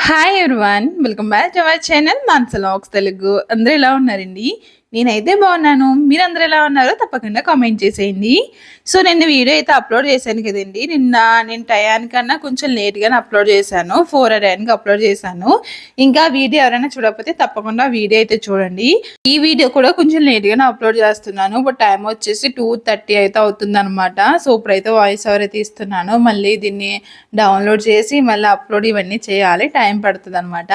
Hi everyone, welcome back to our channel Manasa logs Telugu. అందరూ ఎలా ఉన్నారండి? నేనైతే బాగున్నాను. మీరందరూ ఎలా ఉన్నారో తప్పకుండా కామెంట్ చేసేయండి. సో నిన్న వీడియో అయితే అప్లోడ్ చేశాను కదండి. నేను టయానికన్నా కొంచెం లేట్గానే అప్లోడ్ చేశాను. 4 ఆ టైంకి అప్లోడ్ చేశాను. ఇంకా వీడియో ఎవరైనా చూడకపోతే తప్పకుండా వీడియో అయితే చూడండి. ఈ వీడియో కూడా కొంచెం లేట్గానే అప్లోడ్ చేస్తున్నాను. ఇప్పుడు టైం వచ్చేసి 2:30 అయితే అవుతుంది అనమాట. సో ఇప్పుడైతే వాయిస్ ఓవర్ అయితే ఇస్తున్నాను. మళ్ళీ దీన్ని డౌన్లోడ్ చేసి మళ్ళీ అప్లోడ్ ఇవన్నీ చేయాలి, టైం పడుతుంది అనమాట.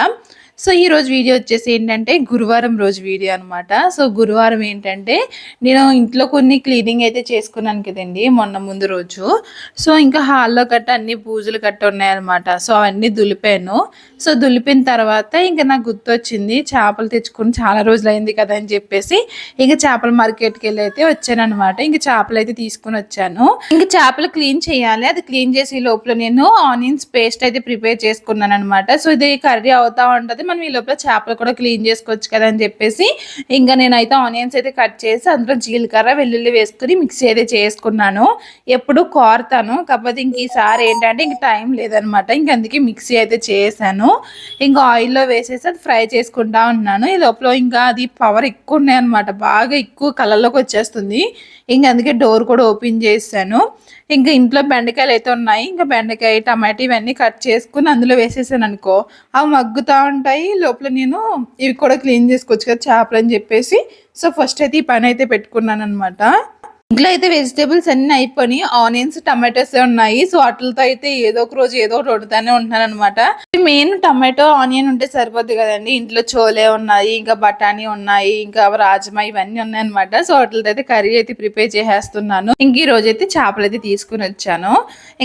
సో ఈరోజు వీడియో వచ్చేసి ఏంటంటే గురువారం రోజు వీడియో అనమాట. సో గురువారం ఏంటంటే నేను ఇంట్లో కొన్ని క్లీనింగ్ అయితే చేసుకున్నాను కదండి మొన్న ముందు రోజు. సో ఇంకా హాల్లో గట్ట అన్ని పూజలు గట్ట ఉన్నాయన్నమాట. సో అవన్నీ దులిపాను. సో దులిపిన తర్వాత ఇంకా నాకు గుర్తొచ్చింది చేపలు తెచ్చుకుని చాలా రోజులు అయింది కదా అని చెప్పేసి ఇంకా చేపల మార్కెట్కి వెళ్ళి అయితే వచ్చాను అనమాట. ఇంకా చేపలు అయితే తీసుకుని వచ్చాను. ఇంకా చేపలు క్లీన్ చేయాలి. అది క్లీన్ చేసే లోపల నేను ఆనియన్స్ పేస్ట్ అయితే ప్రిపేర్ చేసుకున్నాను అనమాట. సో ఇది కర్రీ అవుతా ఉంటుంది, మనం ఈ లోపల చేపలు కూడా క్లీన్ చేసుకోవచ్చు కదా అని చెప్పేసి ఇంకా నేనైతే ఆనియన్స్ అయితే కట్ చేసి అందులో జీలకర్ర వెల్లుల్లి వేసుకుని మిక్సీ అయితే చేసుకున్నాను. ఎప్పుడు కోరతాను, కాకపోతే ఇంక ఈసారి ఏంటంటే ఇంక టైం లేదనమాట. ఇంక అందుకే మిక్సీ అయితే చేశాను. ఇంకా ఆయిల్లో వేసేసి అది ఫ్రై చేసుకుంటా ఉన్నాను. ఈ లోపల ఇంకా అది పవర్ ఎక్కువ ఉన్నాయన్నమాట, బాగా ఎక్కువ కలర్లోకి వచ్చేస్తుంది. ఇంక అందుకే డోర్ కూడా ఓపెన్ చేశాను. ఇంకా ఇంట్లో బెండకాయలు అయితే ఉన్నాయి. ఇంకా బెండకాయ టమాటా ఇవన్నీ కట్ చేసుకుని అందులో వేసేసాను అనుకో, అవి మగ్గుతూ ఉంటాయి. లోపల నేను ఇవి కూడా క్లీన్ చేసుకోవచ్చు కదా చేపలు అని చెప్పేసి సో ఫస్ట్ అయితే ఈ పని అయితే పెట్టుకున్నాను అనమాట. ఇంట్లో అయితే వెజిటేబుల్స్ అన్నీ అయిపోయి ఆనియన్స్ టమాటోస్ ఉన్నాయి. సో వాటితో అయితే ఏదో ఒక రోజు ఏదో ఒకటి వండుతానే ఉంటున్నాను అనమాట. మెయిన్ టమాటో ఆనియన్ ఉంటే సరిపోద్ది కదండి. ఇంట్లో చోలే ఉన్నాయి, ఇంకా బఠానీ ఉన్నాయి, ఇంకా రాజ్మా ఇవన్నీ ఉన్నాయి అనమాట. సో వాటితో అయితే కర్రీ అయితే ప్రిపేర్ చేసేస్తున్నాను. ఇంక ఈ రోజు అయితే చేపలు అయితే తీసుకుని వచ్చాను.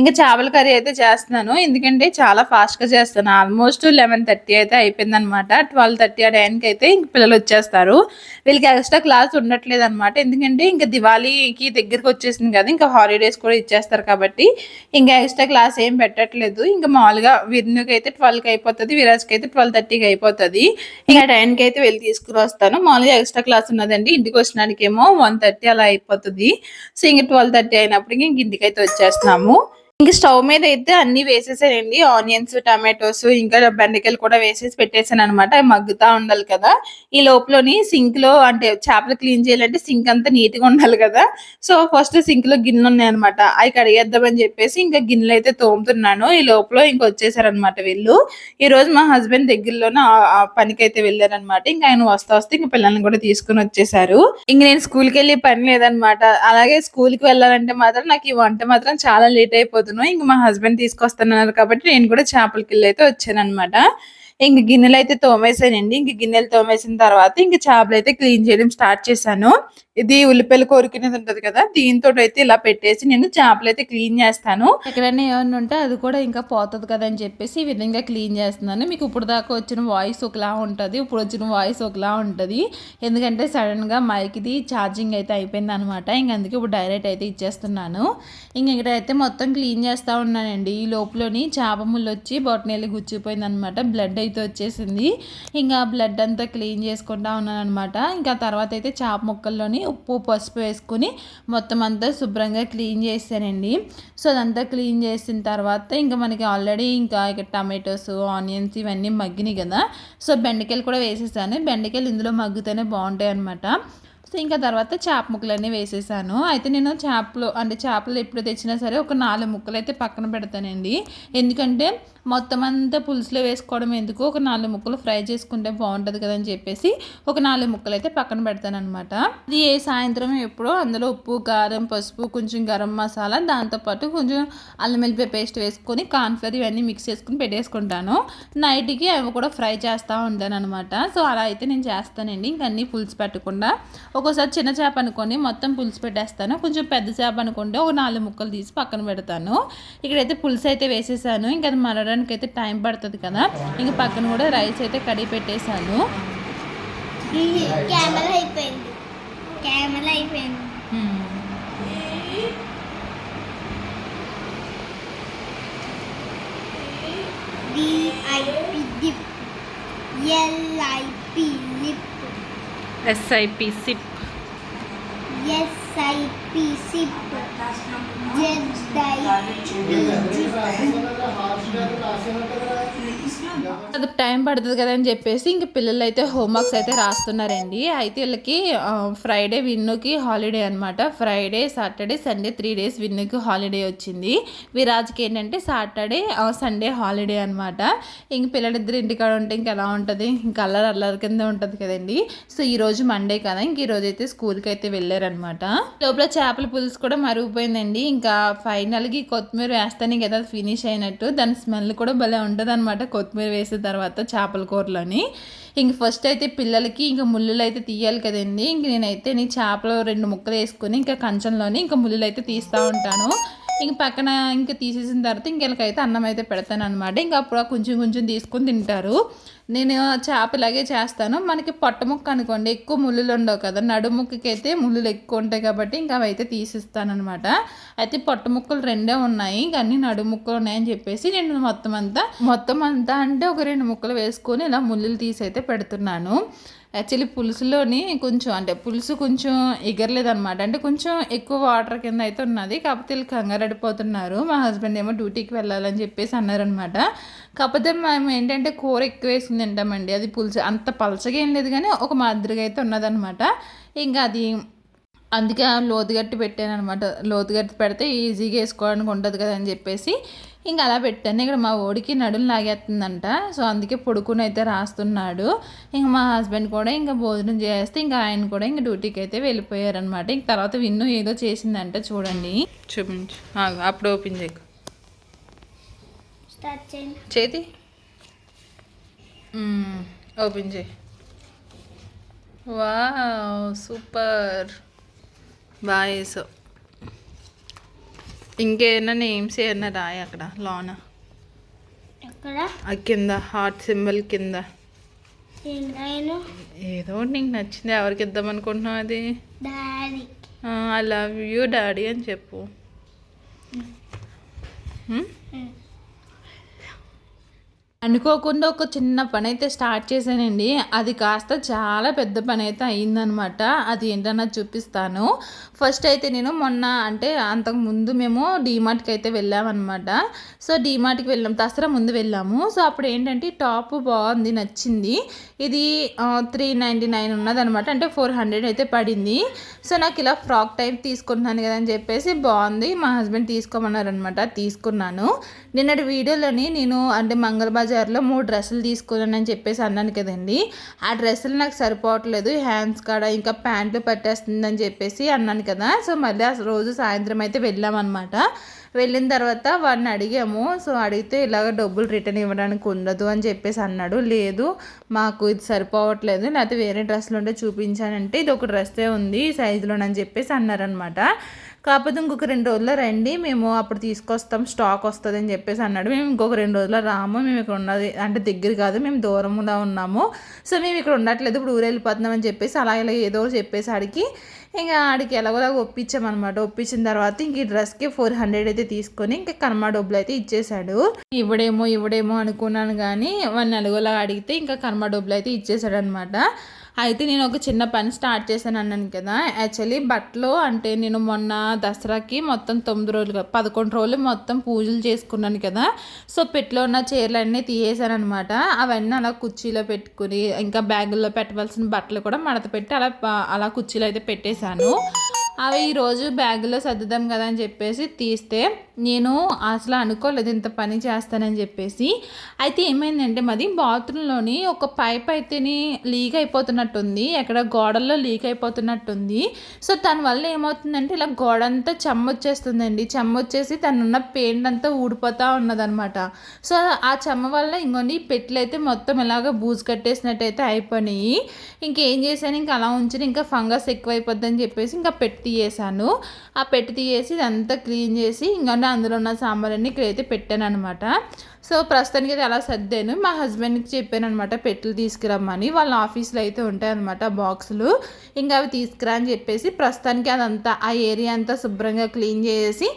ఇంకా చేపల కర్రీ అయితే చేస్తున్నాను, ఎందుకంటే చాలా ఫాస్ట్ గా చేస్తాను. ఆల్మోస్ట్ 11:30 అయితే అయిపోయింది అనమాట. 12:30 ఆ టైంకి అయితే ఇంక పిల్లలు వచ్చేస్తారు. వీళ్ళకి ఎక్స్ట్రా క్లాస్ ఉండట్లేదు అనమాట, ఎందుకంటే ఇంకా దివాళీకి దగ్గరికి వచ్చేసింది కదా, ఇంకా హాలిడేస్ కూడా ఇచ్చేస్తారు కాబట్టి ఇంకా ఎక్స్ట్రా క్లాస్ ఏం పెట్టట్లేదు. ఇంకా మామూలుగా విర్నుకి అయితే 12కి అయిపోతుంది, విరాజ్కి అయితే 12:30కి అయిపోతుంది. ఇంకా టైంకి అయితే వెళ్ళి తీసుకుని వస్తాను. మామూలుగా ఎక్స్ట్రా క్లాస్ ఉన్నదండి, ఇంటికి వచ్చినానికి ఏమో 1:30 అలా అయిపోతుంది. సో ఇంకా 12:30 అయినప్పటికీ ఇంక ఇంటికి అయితే వచ్చేస్తున్నాము. ఇంకా స్టవ్ మీద అయితే అన్ని వేసేసానండి, ఆనియన్స్ టమాటోస్ ఇంకా బెండకాయలు కూడా వేసేసి పెట్టేసాను అనమాట. అవి మగ్గుతా ఉండాలి కదా. ఈ లోపలని సింక్ లో అంటే చేపలు క్లీన్ చేయాలంటే సింక్ అంతా నీట్ గా ఉండాలి కదా. సో ఫస్ట్ సింక్ లో గిన్నెలు ఉన్నాయి అనమాట, అవి కడిగేద్దామని చెప్పేసి ఇంకా గిన్నెలు అయితే తోముతున్నాను. ఈ లోపల ఇంకా వచ్చేసారనమాట వీళ్ళు. ఈ రోజు మా హస్బెండ్ దగ్గరలోనే ఆ పనికి అయితే వెళ్ళారనమాట. ఇంకా ఆయన వస్తే ఇంకా పిల్లల్ని కూడా తీసుకుని వచ్చేసారు. ఇంక నేను స్కూల్కి వెళ్ళి పని లేదనమాట. అలాగే స్కూల్కి వెళ్ళాలంటే మాత్రం నాకు ఈ వంట మాత్రం చాలా లేట్ అయిపోతుంది. ఇంక మా హస్బెండ్ తీసుకొస్తున్నారు కాబట్టి నేను కూడా చేపల కిల్లు అయితే వచ్చాను అనమాట. ఇంక గిన్నెలు అయితే తోమేసానండి. ఇంక గిన్నెలు తోమేసిన తర్వాత ఇంక చేపలు అయితే క్లీన్ చేయడం స్టార్ట్ చేశాను. ఇది ఉల్లిపాయలు కోరుకునేది ఉంటది కదా, దీంతో అయితే ఇలా పెట్టేసి నేను చేపలు అయితే క్లీన్ చేస్తాను. ఎక్కడైనా ఏమన్నా ఉంటే అది కూడా ఇంకా పోతుంది కదా అని చెప్పేసి ఈ విధంగా క్లీన్ చేస్తున్నాను. మీకు ఇప్పుడు దాకా వచ్చిన వాయిస్ ఒకలా ఉంటుంది, ఇప్పుడు వచ్చిన వాయిస్ ఒకలా ఉంటుంది, ఎందుకంటే సడన్గా మైక్ది ఛార్జింగ్ అయితే అయిపోయింది అనమాట. ఇంక అందుకే ఇప్పుడు డైరెక్ట్ అయితే ఇచ్చేస్తున్నాను. ఇంక ఇక్కడైతే మొత్తం క్లీన్ చేస్తూ ఉన్నానండి. ఈ లోపలని చేప ముళ్ళు వచ్చి బొట్టనేళ్ళు గుచ్చిపోయింది అనమాట, బ్లడ్ అయితే వచ్చేసింది. ఇంకా బ్లడ్ అంతా క్లీన్ చేసుకుంటా ఉన్నాను అనమాట. ఇంకా తర్వాత అయితే చేప ముక్కల్లోని ఉప్పు పసుపు వేసుకుని మొత్తం అంతా శుభ్రంగా క్లీన్ చేశానండి. సో అదంతా క్లీన్ చేసిన తర్వాత ఇంకా మనకి ఆల్రెడీ ఇంకా ఇక్కడ టమాటోస్ ఆనియన్స్ ఇవన్నీ మగ్గినాయి కదా. సో బెండకాయలు కూడా వేసేసాను. బెండకాయలు ఇందులో మగ్గితేనే బాగుంటాయి అనమాట. సో ఇంకా తర్వాత చేప ముక్కలన్నీ వేసేసాను. అయితే నేను చేపలు ఎప్పుడు తెచ్చినా సరే ఒక 4 ముక్కలు అయితే పక్కన పెడతానండి, ఎందుకంటే మొత్తం అంతా పులుసులో వేసుకోవడం ఎందుకు, ఒక 4 ముక్కలు ఫ్రై చేసుకుంటే బాగుంటుంది కదా అని చెప్పేసి ఒక 4 ముక్కలు అయితే పక్కన పెడతాను అనమాట. ఇది సాయంత్రం ఎప్పుడో అందులో ఉప్పు కారం పసుపు కొంచెం గరం మసాలా దాంతోపాటు కొంచెం అల్లం వెల్లిపాయ పేస్ట్ వేసుకొని కార్న్ఫ్లవర్ ఇవన్నీ మిక్స్ చేసుకుని పెట్టేసుకుంటాను. నైట్కి అవి కూడా ఫ్రై చేస్తూ ఉంటాను అనమాట. సో అలా అయితే నేను చేస్తానండి, ఇంక అన్నీ పులుసు పెట్టకుండా. ఒక్కోసారి చిన్న చేప అనుకోండి మొత్తం పులుసు పెట్టేస్తాను, కొంచెం పెద్ద చేప అనుకుంటే ఒక 4 ముక్కలు తీసి పక్కన పెడతాను. ఇక్కడైతే పులుసు అయితే వేసేసాను. ఇంకా అది మరడానికి అయితే టైం పడుతుంది కదా. ఇంక పక్కన కూడా రైస్ అయితే కడిగి పెట్టేశాను. SIP SIP. అది టైం పడుతుంది కదా అని చెప్పేసి ఇంక పిల్లలు అయితే హోంవర్క్స్ అయితే రాస్తున్నారండి. అయితే వీళ్ళకి ఫ్రైడే విన్నుకి హాలిడే అనమాట. ఫ్రైడే, సాటర్డే, సండే 3 days విన్నుకి హాలిడే వచ్చింది. విరాజ్కి ఏంటంటే సాటర్డే, సండే హాలిడే అనమాట. ఇంక పిల్లలిద్దరు ఇంటికాడ ఉంటే ఇంక ఎలా ఉంటుంది, ఇంక అల్లరి కింద ఉంటుంది కదండి. సో ఈరోజు మండే కదా, ఇంక ఈరోజు అయితే స్కూల్కి అయితే వెళ్ళారనమాట. లోపల చేపల పులుసు కూడా మరుగుపోయిందండి. ఇంకా ఫైనల్గా కొత్తిమీర వేస్తానే కదా ఫినిష్ అయినట్టు. దాని స్మెల్ కూడా భలే ఉంటుంది అనమాట కొత్తిమీర వేసిన తర్వాత చేపల కూరలోని. ఇంక ఫస్ట్ అయితే పిల్లలకి ఇంకా ముళ్ళులు అయితే తీయాలి కదండి. ఇంక నేనైతే చేపలు 2 ముక్కలు వేసుకొని ఇంకా కంచంలోని ఇంకా ముళ్ళులు అయితే తీస్తూ ఉంటాను. ఇంక పక్కన ఇంకా తీసేసిన తర్వాత ఇంకెళ్ళకైతే అన్నం అయితే పెడతాను అనమాట. ఇంకా అప్పుడు కొంచెం తీసుకొని తింటారు. నేను చేప ఇలాగే చేస్తాను. మనకి పొట్ట ముక్క అనుకోండి ఎక్కువ ముళ్ళులు ఉండవు కదా, నడు ముక్కకి అయితే ముళ్ళులు ఎక్కువ ఉంటాయి కాబట్టి ఇంకా అవి అయితే తీసిస్తాను అనమాట. అయితే పొట్ట ముక్కలు 2 ఉన్నాయి, ఇంకా అన్ని నడు ముక్కలు ఉన్నాయని చెప్పేసి నేను మొత్తం అంతా అంటే ఒక 2 ముక్కలు వేసుకొని ఇలా ముళ్ళులు తీసి అయితే పెడుతున్నాను. యాక్చువల్లీ పులుసులోని పులుసు కొంచెం ఎగరలేదనమాట. అంటే కొంచెం ఎక్కువ వాటర్ కింద అయితే ఉన్నది. కాకపోతే వీళ్ళు కంగారు పడిపోతున్నారు. మా హస్బెండ్ ఏమో డ్యూటీకి వెళ్ళాలని చెప్పేసి అన్నారనమాట. కాకపోతే మేము ఏంటంటే కూర ఎక్కువ వేసుకుని తింటామండి. అది పులుసు అంత పలచగా ఏం లేదు కానీ ఒక మాదిరిగా అయితే ఉన్నదనమాట. ఇంకా అది అందుకే లోతుగట్టి పెట్టాను అనమాట. లోతుగట్టి పెడితే ఈజీగా వేసుకోవడానికి ఉంటుంది కదా అని చెప్పేసి ఇంకా అలా పెట్టాను. ఇక్కడ మా ఓడికి నడులు లాగేస్తుందంట. సో అందుకే పొడుకుని అయితే రాస్తున్నాడు. ఇంకా మా హస్బెండ్ కూడా ఇంకా భోజనం చేస్తే ఇంకా ఆయన కూడా ఇంకా డ్యూటీకి అయితే వెళ్ళిపోయారనమాట. ఇంక తర్వాత విన్ను ఏదో చేసిందంట చూడండి, చూపించు. అప్పుడు ఓపెన్ చేయకు, చేతి ఓపెన్ చేయి. వావ్ సూపర్, బాగా వేసావు. ఇంకేమైనా నేమ్స్ ఏమన్నా రాయి అక్కడ లోన, కింద హార్ట్ సింబల్ కింద ఏదో నీకు నచ్చింది. ఎవరికి ఇద్దాం అనుకుంటున్నావు? అది ఐ లవ్ యూ డాడీ అని చెప్పు. అనుకోకుండా ఒక చిన్న పని అయితే స్టార్ట్ చేశానండి. అది కాస్త చాలా పెద్ద పని అయితే అయిందనమాట. అది ఏంటన్నది చూపిస్తాను. ఫస్ట్ అయితే నేను మొన్న అంతకుముందు మేము డీమార్ట్కి అయితే వెళ్ళామన్నమాట. సో డీమార్ట్కి వెళ్ళాం, దసరా ముందు వెళ్ళాము. సో అప్పుడు ఏంటంటే టాప్ బాగుంది, నచ్చింది. ఇది 399 ఉన్నదనమాట. అంటే 400 అయితే పడింది. సో నాకు ఇలా ఫ్రాక్ టైప్ తీసుకుంటున్నాను కదా అని చెప్పేసి బాగుంది, మా హస్బెండ్ తీసుకోమన్నారనమాట. తీసుకున్నాను. నిన్నటి వీడియోలోని నేను మంగళ బజార్లో 3 డ్రెస్సులు తీసుకున్నానని చెప్పేసి అన్నాను కదండి. ఆ డ్రెస్సులు నాకు సరిపోవట్లేదు, హ్యాండ్స్ కాడ ఇంకా ప్యాంట్లు పట్టేస్తుందని చెప్పేసి అన్నాను కదా. సో మళ్ళీ ఆ రోజు సాయంత్రం అయితే వెళ్ళామన్నమాట. వెళ్ళిన తర్వాత వాడిని అడిగాము. సో అడిగితే ఇలాగ డబ్బులు రిటర్న్ ఇవ్వడానికి ఉండదు అని చెప్పేసి అన్నాడు. లేదు మాకు ఇది సరిపోవట్లేదు, లేకపోతే వేరే డ్రెస్సులు ఉంటే చూపించానంటే ఇది ఒక డ్రెస్సే ఉంది ఈ సైజులోనని చెప్పేసి అన్నారనమాట. కాకపోతే ఇంకొక 2 రోజుల్లో రండి, మేము అప్పుడు తీసుకొస్తాం, స్టాక్ వస్తుంది అని చెప్పేసి అన్నాడు. మేము ఇంకొక 2 రోజుల్లో రాము, మేము ఇక్కడ ఉన్నది దగ్గర కాదు, మేము దూరంగా ఉన్నాము. సో మేము ఇక్కడ ఉండట్లేదు, ఇప్పుడు ఊరు వెళ్ళిపోతున్నాం అని చెప్పేసి అలా ఇలా ఏదో చెప్పేసి ఆడికి ఎలాగోలాగా ఒప్పించామన్నమాట. ఒప్పించిన తర్వాత ఇంక ఈ డ్రెస్కి 400 అయితే తీసుకొని ఇంకా కర్మ డబ్బులు అయితే ఇచ్చేసాడు. ఇవ్వడేమో అనుకున్నాను కానీ వాడిని ఎలాగోలాగా అడిగితే ఇంకా కర్మ డబ్బులు అయితే ఇచ్చేసాడు అనమాట. అయితే నేను ఒక చిన్న పని స్టార్ట్ చేశాను అన్నాను కదా. యాక్చువల్లీ బట్టలు నేను మొన్న దసరాకి మొత్తం 9 రోజులు 11 రోజులు మొత్తం పూజలు చేసుకున్నాను కదా. సో పెట్లో ఉన్న చీరలు అన్నీ తీసేసాను అనమాట. అవన్నీ అలా కుర్చీలో పెట్టుకుని ఇంకా బ్యాగుల్లో పెట్టవలసిన బట్టలు కూడా మడత పెట్టి అలా కుర్చీలో అయితే పెట్టేశాను. అవి ఈరోజు బ్యాగులో సర్దుదాం కదా అని చెప్పేసి తీస్తే నేను అసలు అనుకోలేదు ఇంత పని చేస్తానని చెప్పేసి. అయితే ఏమైందంటే మాది బాత్రూంలోని ఒక పైప్ అయితేని లీక్ అయిపోతున్నట్టుంది, ఎక్కడ గోడల్లో లీక్ అయిపోతున్నట్టుంది. సో దానివల్ల ఏమవుతుందంటే ఇలా గోడ అంతా చెమ్మొచ్చేస్తుందండి. చెమ్మొచ్చేసి తనున్న పెయింట్ అంతా ఊడిపోతూ ఉన్నదనమాట. సో ఆ చెమ్మ వల్ల ఇంకొన్ని పెట్లు అయితే మొత్తం ఇలాగ బూజు కట్టేసినట్టు అయితే అయిపోయినాయి. ఇంకేం చేశాను, ఇంకా అలా ఉంచి ఇంకా ఫంగస్ ఎక్కువైపోద్దని చెప్పేసి ఇంకా పెట్టి తీయేసాను. ఆ పెట్టి తీయేసి ఇదంతా క్లీన్ చేసి ఇంకా అందులో ఉన్న సాంబార్ని ఇక్కడైతే పెట్టాను అనమాట. సో ప్రస్తుతానికి అయితే అలా సర్దాను. మా హస్బెండ్కి చెప్పాను అనమాట పెట్లు తీసుకురమ్మని. వాళ్ళ ఆఫీస్లో అయితే ఉంటాయన్నమాట బాక్సులు, ఇంకా అవి తీసుకురా అని చెప్పేసి ప్రస్తుతానికి అదంతా ఆ ఏరియా అంతా శుభ్రంగా క్లీన్ చేసి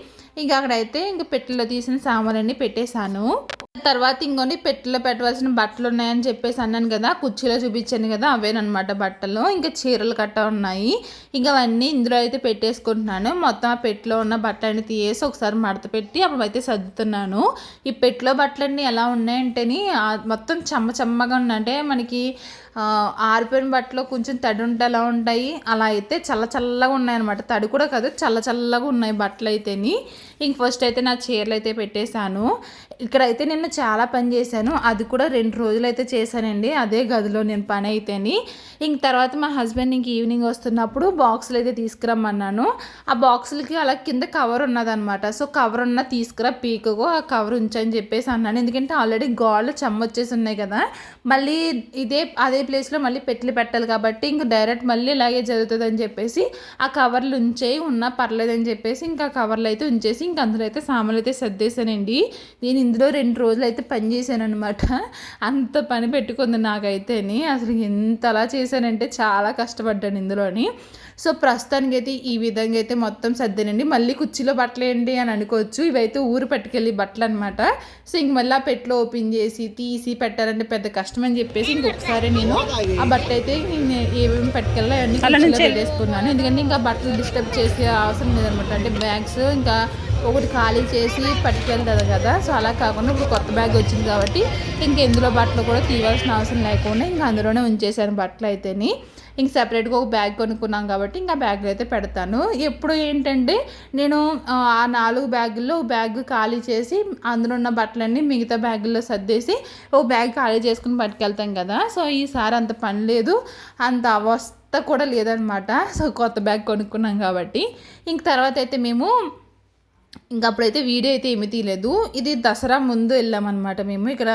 ఇంకా అక్కడైతే ఇంకా పెట్టెలో తీసిన సాంబార్ని పెట్టేశాను. తర్వాత ఇంకొని పెట్టెలో పెట్టవలసిన బట్టలు ఉన్నాయని చెప్పేసి అన్నాను కదా, కుర్చీలో చూపించాను కదా, అవేనమాట బట్టలు. ఇంకా చీరలు కట్ట ఉన్నాయి. ఇంకా అవన్నీ ఇందులో అయితే పెట్టేసుకుంటున్నాను. మొత్తం ఆ పెట్టెలో ఉన్న బట్టలన్నీ తీసేసి ఒకసారి మడత పెట్టి అప్పుడు అయితే సర్దుతున్నాను. ఈ పెట్టెలో బట్టలన్నీ ఎలా ఉన్నాయంటేని మొత్తం చెమ్మగా ఉన్నాయి. అంటే మనకి ఆరిపోయిన బట్టలో కొంచెం తడి ఉంటే ఎలా ఉంటాయి, అలా అయితే చల్లగా ఉన్నాయన్నమాట. తడి కూడా కాదు, చల్లగా ఉన్నాయి బట్టలు అయితేని. ఇంక ఫస్ట్ అయితే నా చీరలు అయితే పెట్టేశాను. ఇక్కడైతే నిన్న చాలా పని చేశాను, అది కూడా 2 రోజులు అయితే చేశానండి అదే గదిలో నేను పని అయితేని. ఇంక తర్వాత మా హస్బెండ్ ఇంక ఈవినింగ్ వస్తున్నప్పుడు బాక్సులు అయితే తీసుకురమ్మన్నాను. ఆ బాక్సులకి అలా కింద కవర్ ఉన్నదనమాట. సో కవర్ ఉన్న తీసుకురా పీకగో, ఆ కవర్ ఉంచని చెప్పేసి అన్నాను. ఎందుకంటే ఆల్రెడీ గోడలు వచ్చేసి ఉన్నాయి కదా, మళ్ళీ అదే ప్లేస్లో మళ్ళీ పెట్టాలి కాబట్టి ఇంక డైరెక్ట్ మళ్ళీ ఇలాగే జరుగుతుంది అని చెప్పేసి ఆ కవర్లు ఉన్నా పర్లేదని చెప్పేసి ఇంకా కవర్లు అయితే ఉంచేసి ఇంక అందులో అయితే సామాన్లు అయితే సర్దేశానండి. నేను ఇందులో 2 రోజులు అయితే పని చేశాను అనమాట. అంత పని పెట్టుకుంది నాకైతేని. అసలు ఎంతలా చేశానంటే చాలా కష్టపడ్డాను ఇందులోని. సో ప్రస్తుతానికి అయితే ఈ విధంగా అయితే మొత్తం సర్దానండి. మళ్ళీ కుర్చీలో బట్టలు ఏంటి అని అనుకోవచ్చు, ఇవైతే ఊరు పట్టుకెళ్ళి బట్టలు అనమాట. సో ఇంక మళ్ళీ ఆ పెట్లో ఓపెన్ చేసి తీసి పెట్టాలంటే పెద్ద కష్టం అని చెప్పేసి ఇంకొకసారి నేను ఆ బట్టలు అయితే ఏమేమి పట్టుకెళ్ళాలి అవన్నీ పెట్టేసుకున్నాను. ఎందుకంటే ఇంకా బట్టలు డిస్టర్బ్ చేసే అవసరం లేదనమాట. అంటే బ్యాగ్స్ ఇంకా ఒకటి ఖాళీ చేసి పట్టుకెళ్తుంది కదా, సో అలా కాకుండా ఇప్పుడు కొత్త బ్యాగ్ వచ్చింది కాబట్టి ఇంకెందులో బట్టలు కూడా తీయవలసిన అవసరం లేకుండా ఇంకా అందులోనే ఉంచేసాను బట్టలు అయితేని. ఇంక సపరేట్గా ఒక బ్యాగ్ కొనుక్కున్నాం కాబట్టి ఇంకా బ్యాగ్లో అయితే పెడతాను. ఎప్పుడు ఏంటంటే నేను ఆ 4 బ్యాగుల్లో ఒక బ్యాగ్ ఖాళీ చేసి అందులో ఉన్న బట్టలన్నీ మిగతా బ్యాగుల్లో సర్దేసి ఒక బ్యాగ్ ఖాళీ చేసుకుని పట్టుకెళ్తాం కదా. సో ఈసారి అంత పని లేదు, అంత అవస్థ కూడా లేదనమాట. సో కొత్త బ్యాగ్ కొనుక్కున్నాం కాబట్టి ఇంక తర్వాత అయితే మేము ఇంకా అప్పుడైతే వీడియో అయితే ఏమీ తీయలేదు. ఇది దసరా ముందు వెళ్ళామన్నమాట మేము. ఇక్కడ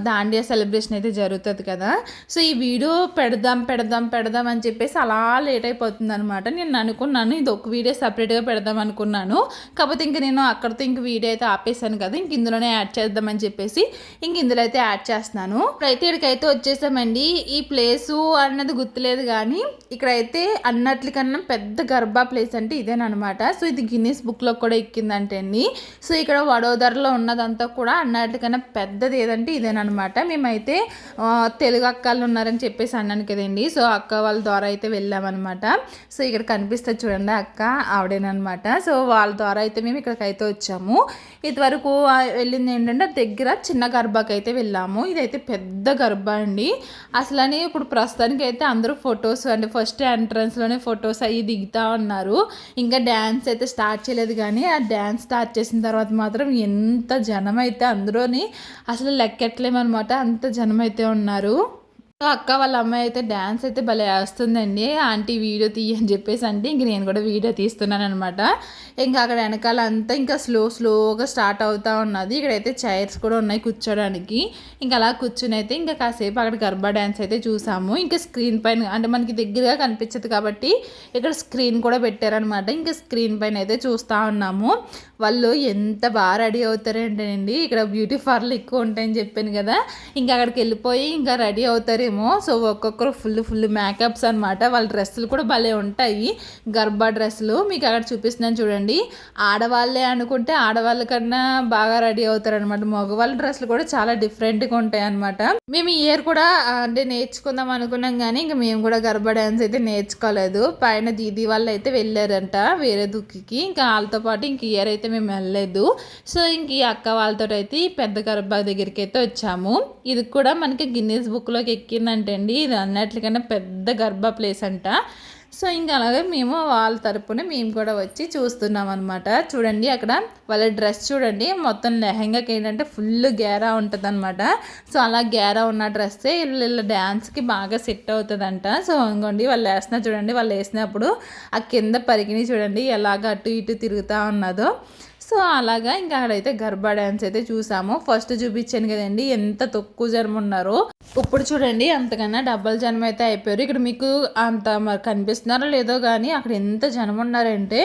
దాండియా సెలబ్రేషన్ అయితే జరుగుతుంది కదా, సో ఈ వీడియో పెడదాం అని చెప్పేసి అలా లేట్ అయిపోతుంది అనమాట. నేను అనుకున్నాను ఇది ఒక వీడియో సపరేట్గా పెడదాం అనుకున్నాను, కాకపోతే ఇంక నేను అక్కడితో ఇంక వీడియో అయితే ఆపేసాను కదా, ఇంక ఇందులోనే యాడ్ చేద్దామని చెప్పేసి ఇంక ఇందులో అయితే యాడ్ చేస్తున్నాను. ఇప్పుడైతే ఇక్కడికైతే వచ్చేసామండి. ఈ ప్లేసు అన్నది గుర్తులేదు కానీ ఇక్కడైతే అన్నట్లకన్నా పెద్ద గర్భా ప్లేస్ అంటే ఇదేనమాట. సో ఇది గిన్నీస్ బుక్లో కూడా ఎక్కిందంటే అండి. సో ఇక్కడ వడోదరలో ఉన్నదంతా కూడా అన్నటికన్నా పెద్దది ఏదంటే ఇదేనమాట. మేమైతే తెలుగు అక్కలు ఉన్నారని చెప్పేసి అన్నాను కదండి, సో అక్క వాళ్ళ ద్వారా అయితే వెళ్ళామన్నమాట. సో ఇక్కడ కనిపిస్తుంది చూడండి అక్క, ఆవిడేనమాట. సో వాళ్ళ ద్వారా అయితే మేము ఇక్కడికైతే వచ్చాము. ఇదివరకు వెళ్ళింది ఏంటంటే దగ్గర చిన్న గర్భాకి అయితే వెళ్ళాము. ఇదైతే పెద్ద గర్భా అండి అసలని. ఇప్పుడు ప్రస్తుతానికి అయితే అందరూ ఫొటోస్ అంటే ఫస్ట్ ఎంట్రన్స్లోనే ఫొటోస్ అవి దిగుతూ ఉన్నారు. ఇంకా డ్యాన్స్ అయితే స్టార్ట్ చేయలేదు కానీ ఆ డ్యాన్స్ స్టార్ట్ చేసిన తర్వాత మాత్రం ఎంత జనం అయితే అందులోని అసలు లెక్కట్లేమన్నమాట, అంత జనం అయితే ఉన్నారు. అక్క వాళ్ళ అమ్మాయి అయితే డ్యాన్స్ అయితే భలే వేస్తుందండి. ఆంటీ వీడియో తీయని చెప్పేసి అంటే ఇంక నేను కూడా వీడియో తీస్తున్నాను అనమాట. ఇంకా అక్కడ వెనకాల అంతా ఇంకా స్లోగా స్టార్ట్ అవుతూ ఉన్నది. ఇక్కడైతే చైర్స్ కూడా ఉన్నాయి కూర్చోడానికి. ఇంకా అలా కూర్చుని అయితే ఇంకా కాసేపు అక్కడ గర్భా డ్యాన్స్ అయితే చూసాము. ఇంకా స్క్రీన్ పైన అంటే మనకి దగ్గరగా కనిపించదు కాబట్టి ఇక్కడ స్క్రీన్ కూడా పెట్టారనమాట. ఇంకా స్క్రీన్ పైన అయితే చూస్తూ ఉన్నాము. వాళ్ళు ఎంత బాగా రెడీ అవుతారంటేనండి, ఇక్కడ బ్యూటీ పార్లర్ ఎక్కువ ఉంటాయని చెప్పాను కదా, ఇంకా అక్కడికి వెళ్ళిపోయి ఇంకా రెడీ అవుతారు. సో ఒక్కొక్కరు ఫుల్ మేకప్స్ అనమాట. వాళ్ళ డ్రెస్సులు కూడా భలే ఉంటాయి, గర్భా డ్రెస్సులు. మీకు అక్కడ చూపిస్తున్నాను చూడండి. ఆడవాళ్ళే అనుకుంటే ఆడవాళ్ళ కన్నా బాగా రెడీ అవుతారనమాట. మగవాళ్ళ డ్రెస్సులు కూడా చాలా డిఫరెంట్గా ఉంటాయి అనమాట. మేము ఈ ఇయర్ కూడా అంటే నేర్చుకుందాం అనుకున్నాం కానీ ఇంకా మేము కూడా గర్భా డ్యాన్స్ అయితే నేర్చుకోలేదు. పైన దీదీ వాళ్ళు అయితే వెళ్ళారంట వేరే దుక్కికి, ఇంకా వాళ్ళతో పాటు ఇంక ఇయర్ అయితే మేము వెళ్ళలేదు. సో ఇంక ఈ అక్క వాళ్ళతో అయితే పెద్ద గర్భా దగ్గరికి అయితే వచ్చాము. ఇది కూడా మనకి గిన్నీస్ బుక్లోకి ఎక్కిందంటే అండి, ఇది అన్నట్లకన్నా పెద్ద గర్భా ప్లేస్ అంట. సో ఇంకా అలాగే మేము వాళ్ళ తరపున మేము కూడా వచ్చి చూస్తున్నాం అనమాట. చూడండి అక్కడ వాళ్ళ డ్రెస్ చూడండి, మొత్తం లెహంగాకి ఏంటంటే ఫుల్ గేరా ఉంటుంది అనమాట. సో అలా గేరా ఉన్న డ్రెస్సే వీళ్ళ డ్యాన్స్కి బాగా సెట్ అవుతుందంట. సో ఇంకోండి వాళ్ళు వేస్తున్నారు చూడండి, వాళ్ళు వేసినప్పుడు ఆ కింద పరిగిని చూడండి ఎలాగ అటు ఇటు తిరుగుతూ ఉన్నదో. సో అలాగా ఇంకా అక్కడైతే గర్భా డ్యాన్స్ అయితే చూసాము. ఫస్ట్ చూపించాను కదండి ఎంత తక్కువ జనం ఉన్నారో. ఇప్పుడు చూడండి అంతకన్నా డబ్బల్ జనం అయితే అయిపోయారు. ఇక్కడ మీకు అంత మరి కనిపిస్తున్నారో లేదో కానీ అక్కడ ఎంత జనం ఉన్నారంటే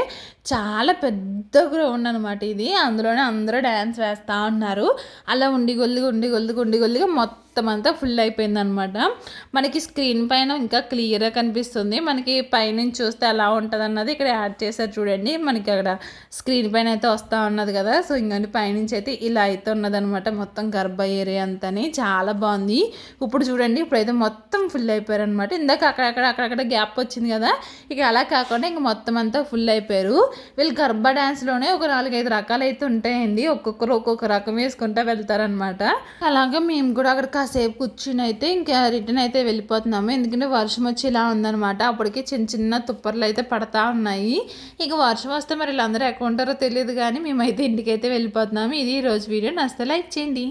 చాలా పెద్ద గ్రౌండ్ అనమాట ఇది. అందులోనే అందరూ డ్యాన్స్ వేస్తూ ఉన్నారు. అలా ఉండి గొల్లిగా మొత్తం అంతా ఫుల్ అయిపోయిందనమాట. మనకి స్క్రీన్ పైన ఇంకా క్లియర్గా కనిపిస్తుంది. మనకి పైనుంచి చూస్తే ఎలా ఉంటుంది అన్నది ఇక్కడ యాడ్ చేశారు చూడండి. మనకి అక్కడ స్క్రీన్ పైన అయితే వస్తూ ఉన్నది కదా. సో ఇంకండి పైనుంచి అయితే ఇలా అయితే ఉన్నదనమాట మొత్తం గర్భ ఏరియా అంతని. చాలా బాగుంది. ఇప్పుడు చూడండి ఇప్పుడైతే మొత్తం ఫుల్ అయిపోయారు అనమాట. ఇందాక అక్కడక్కడ గ్యాప్ వచ్చింది కదా, ఇక అలా కాకుండా ఇంక మొత్తం అంతా ఫుల్ అయిపోయారు. వీళ్ళు గర్భ డ్యాన్స్లోనే ఒక 4-5 రకాలు అయితే ఉంటాయండి. ఒక్కొక్కరు ఒక్కొక్క రకం వేసుకుంటూ వెళ్తారనమాట. అలాగే మేము కూడా అక్కడ కాసేపు కూర్చుని అయితే ఇంకా రిటర్న్ అయితే వెళ్ళిపోతున్నాము. ఎందుకంటే వర్షం వచ్చి ఇలా ఉందనమాట. అప్పటికి చిన్న చిన్న తుప్పర్లు అయితే పడతా ఉన్నాయి. ఇక వర్షం వస్తే మరి వీళ్ళందరూ ఎక్కడ ఉంటారో తెలియదు కానీ మేమైతే ఇంటికైతే వెళ్ళిపోతున్నాము. ఇది ఈరోజు వీడియో. నచ్చితే లైక్ చేయండి.